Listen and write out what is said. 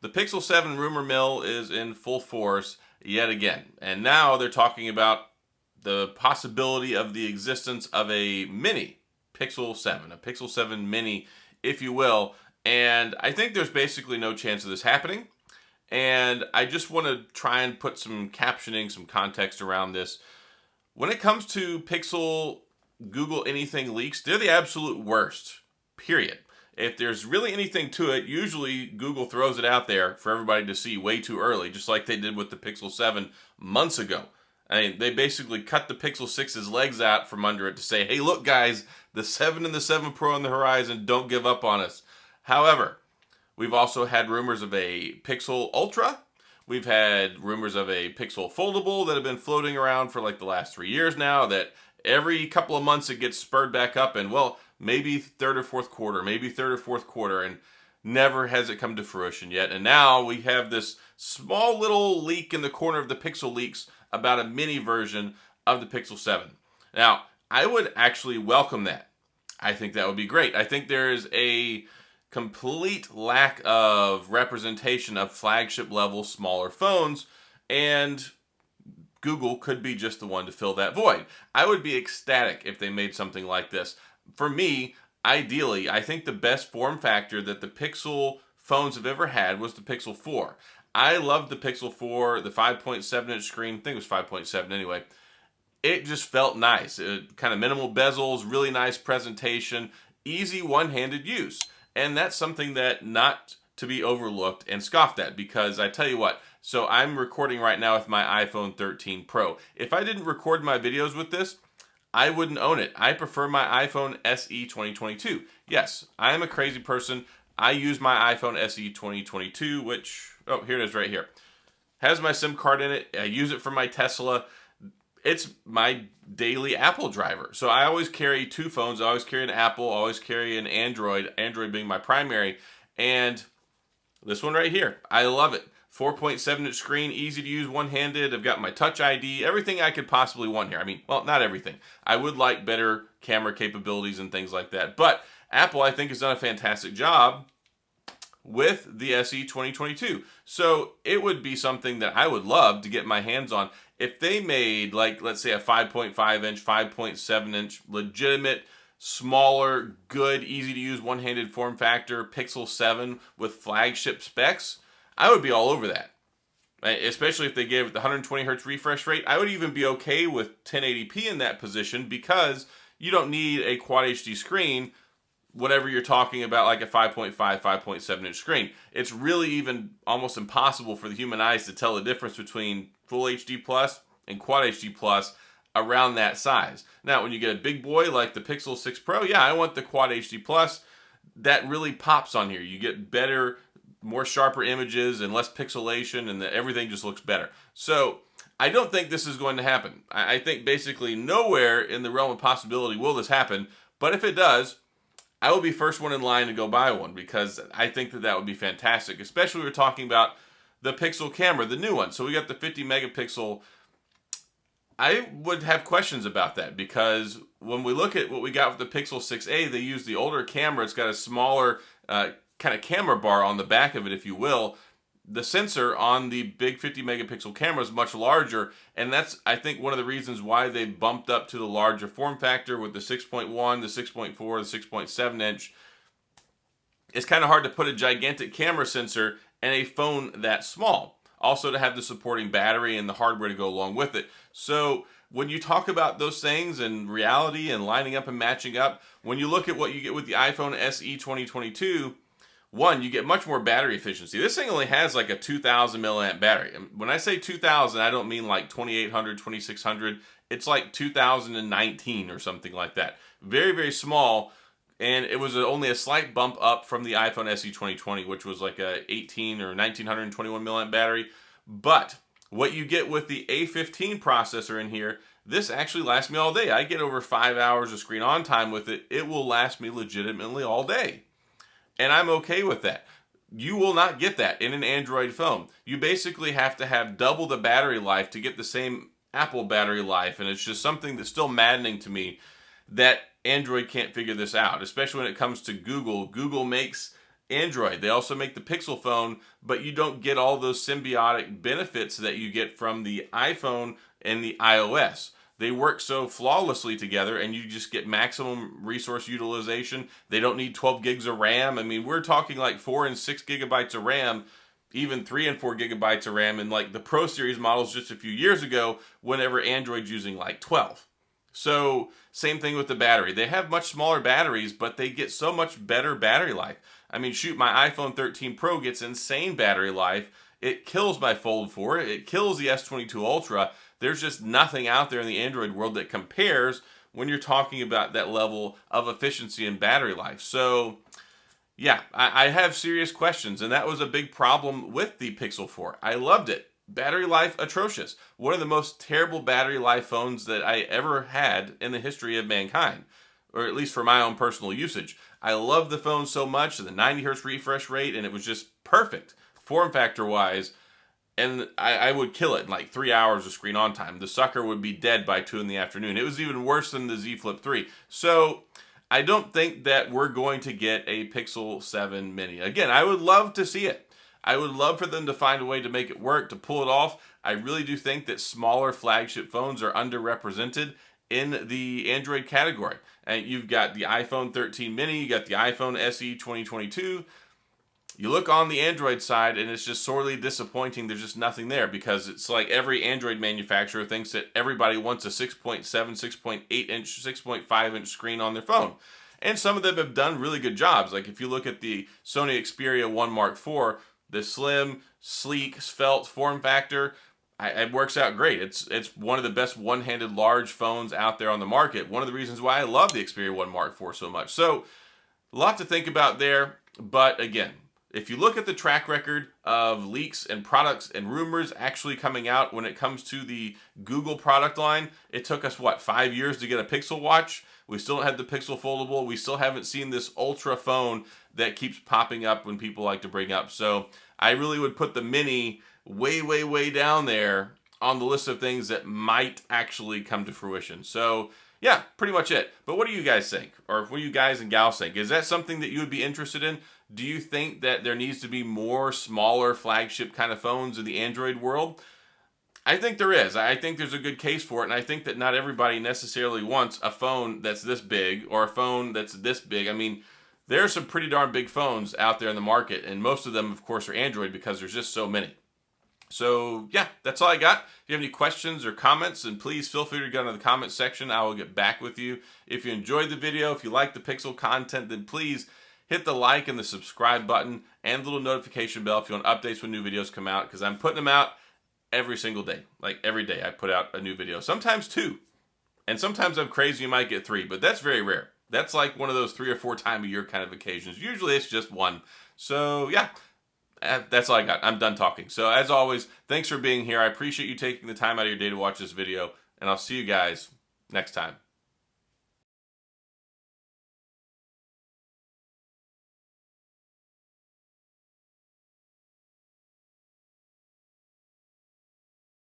The Pixel 7 rumor mill is in full force yet again. And now they're talking about the possibility of the existence of a mini Pixel 7, a Pixel 7 mini, if you will. And I think there's basically no chance of this happening. And I just want to try and put some captioning, some context around this. When it comes to Pixel, Google anything leaks, they're the absolute worst, period. If there's really anything to it, usually Google throws it out there for everybody to see way too early, just like they did with the Pixel 7 months ago. I mean, they basically cut the Pixel 6's legs out from under it to say, hey, look, guys, the 7 and the 7 Pro on the horizon, don't give up on us. However, we've also had rumors of a Pixel Ultra. We've had rumors of a Pixel Foldable that have been floating around for like the last 3 years now, that every couple of months it gets spurred back up, and well, maybe third or fourth quarter, and never has it come to fruition yet. And now we have this small little leak in the corner of the Pixel leaks about a mini version of the Pixel 7. Now, I would actually welcome that. I think that would be great. I think there is a complete lack of representation of flagship level smaller phones, and Google could be just the one to fill that void. I would be ecstatic if they made something like this. For me, ideally, I think the best form factor that the Pixel phones have ever had was the Pixel 4. I loved the Pixel 4, the 5.7 inch screen. I think it was 5.7 anyway. It just felt nice. Kind of minimal bezels, really nice presentation, easy one-handed use. And that's something that not to be overlooked and scoffed at, because I tell you what, so I'm recording right now with my iPhone 13 Pro. If I didn't record my videos with this, I wouldn't own it. I prefer my iPhone SE 2022. Yes, I am a crazy person. I use my iPhone SE 2022, which, oh, here it is right here. Has my SIM card in it. I use it for my Tesla. It's my daily Apple driver. So I always carry two phones. I always carry an Apple, I always carry an Android being my primary. And this one right here, I love it. 4.7 inch screen, easy to use, one-handed. I've got my Touch ID, everything I could possibly want here. I mean, well, not everything. I would like better camera capabilities and things like that. But Apple, I think, has done a fantastic job with the SE 2022. So it would be something that I would love to get my hands on. If they made, like, let's say a 5.5 inch, 5.7 inch, legitimate, smaller, good, easy to use, one-handed form factor Pixel 7 with flagship specs, I would be all over that. Right? Especially if they gave it the 120 hertz refresh rate. I would even be okay with 1080p in that position, because you don't need a Quad HD screen whenever you're talking about like a 5.5, 5.7 inch screen. It's really even almost impossible for the human eyes to tell the difference between Full HD Plus and Quad HD Plus around that size. Now, when you get a big boy like the Pixel 6 Pro, yeah, I want the Quad HD Plus. That really pops on here. You get better, more sharper images and less pixelation, and everything just looks better. So I don't think this is going to happen. I think basically nowhere in the realm of possibility will this happen. But if it does, I will be first one in line to go buy one, because I think that would be fantastic. Especially we're talking about the Pixel camera, the new one. So we got the 50 megapixel. I would have questions about that, because when we look at what we got with the Pixel 6a, they use the older camera. It's got a smaller kind of camera bar on the back of it, if you will. The sensor on the big 50 megapixel camera is much larger, and that's, I think, one of the reasons why they bumped up to the larger form factor with the 6.1, the 6.4, the 6.7 inch. It's kind of hard to put a gigantic camera sensor in a phone that small. Also, to have the supporting battery and the hardware to go along with it. So when you talk about those things and reality and lining up and matching up, when you look at what you get with the iPhone SE 2022, one, you get much more battery efficiency. This thing only has like a 2,000 milliamp battery. And when I say 2,000, I don't mean like 2,800, 2,600. It's like 2019 or something like that. Very, very small. And it was only a slight bump up from the iPhone SE 2020, which was like a 18 or 1,921 milliamp battery. But what you get with the A15 processor in here, this actually lasts me all day. I get over 5 hours of screen on time with it. It will last me legitimately all day. And I'm okay with that. You will not get that in an Android phone. You basically have to have double the battery life to get the same Apple battery life. And it's just something that's still maddening to me that Android can't figure this out, especially when it comes to Google. Google makes Android. They also make the Pixel phone, but you don't get all those symbiotic benefits that you get from the iPhone and the iOS. They work so flawlessly together, and you just get maximum resource utilization. They don't need 12 gigs of RAM. I mean, we're talking like 4 and 6 gigabytes of RAM, even 3 and 4 gigabytes of RAM in like the Pro Series models just a few years ago, whenever Android's using like 12. So same thing with the battery. They have much smaller batteries, but they get so much better battery life. I mean, shoot, my iPhone 13 Pro gets insane battery life. It kills my Fold 4. It kills the S22 Ultra. There's just nothing out there in the Android world that compares when you're talking about that level of efficiency and battery life. So yeah, I have serious questions, and that was a big problem with the Pixel 4. I loved it. Battery life, atrocious. One of the most terrible battery life phones that I ever had in the history of mankind, or at least for my own personal usage. I loved the phone so much, the 90 hertz refresh rate, and it was just perfect, form factor wise, and I would kill it in like 3 hours of screen on time. The sucker would be dead by 2 in the afternoon. It was even worse than the Z Flip 3. So I don't think that we're going to get a Pixel 7 mini. Again, I would love to see it. I would love for them to find a way to make it work, to pull it off. I really do think that smaller flagship phones are underrepresented in the Android category. And you've got the iPhone 13 mini, you got the iPhone SE 2022. You look on the Android side and it's just sorely disappointing. There's just nothing there, because it's like every Android manufacturer thinks that everybody wants a 6.7, 6.8 inch, 6.5 inch screen on their phone. And some of them have done really good jobs. Like if you look at the Sony Xperia 1 Mark IV, the slim, sleek, svelte form factor, it works out great. It's one of the best one-handed large phones out there on the market. One of the reasons why I love the Xperia 1 Mark IV so much. So a lot to think about there. But again, if you look at the track record of leaks and products and rumors actually coming out when it comes to the Google product line, it took us, 5 years to get a Pixel Watch? We still don't have the Pixel Foldable. We still haven't seen this Ultra phone that keeps popping up when people like to bring up. So I really would put the Mini way, way, way down there on the list of things that might actually come to fruition. So yeah, pretty much it. But what do you guys think? Or what do you guys and gals think? Is that something that you would be interested in? Do you think that there needs to be more smaller flagship kind of phones in the Android world? I think there is. I think there's a good case for it, and I think that not everybody necessarily wants a phone that's this big or a phone that's this big. I mean, there are some pretty darn big phones out there in the market, and most of them, of course, are Android because there's just so many. So yeah, that's all I got. If you have any questions or comments, then please feel free to go into the comment section. I will get back with you. If you enjoyed the video, if you like the Pixel content, then please hit the like and the subscribe button and the little notification bell if you want updates when new videos come out, because I'm putting them out every single day. Like every day I put out a new video, sometimes 2. And sometimes I'm crazy, you might get 3, but that's very rare. That's like one of those 3 or 4 time a year kind of occasions. Usually it's just 1. So yeah, that's all I got. I'm done talking. So as always, thanks for being here. I appreciate you taking the time out of your day to watch this video, and I'll see you guys next time.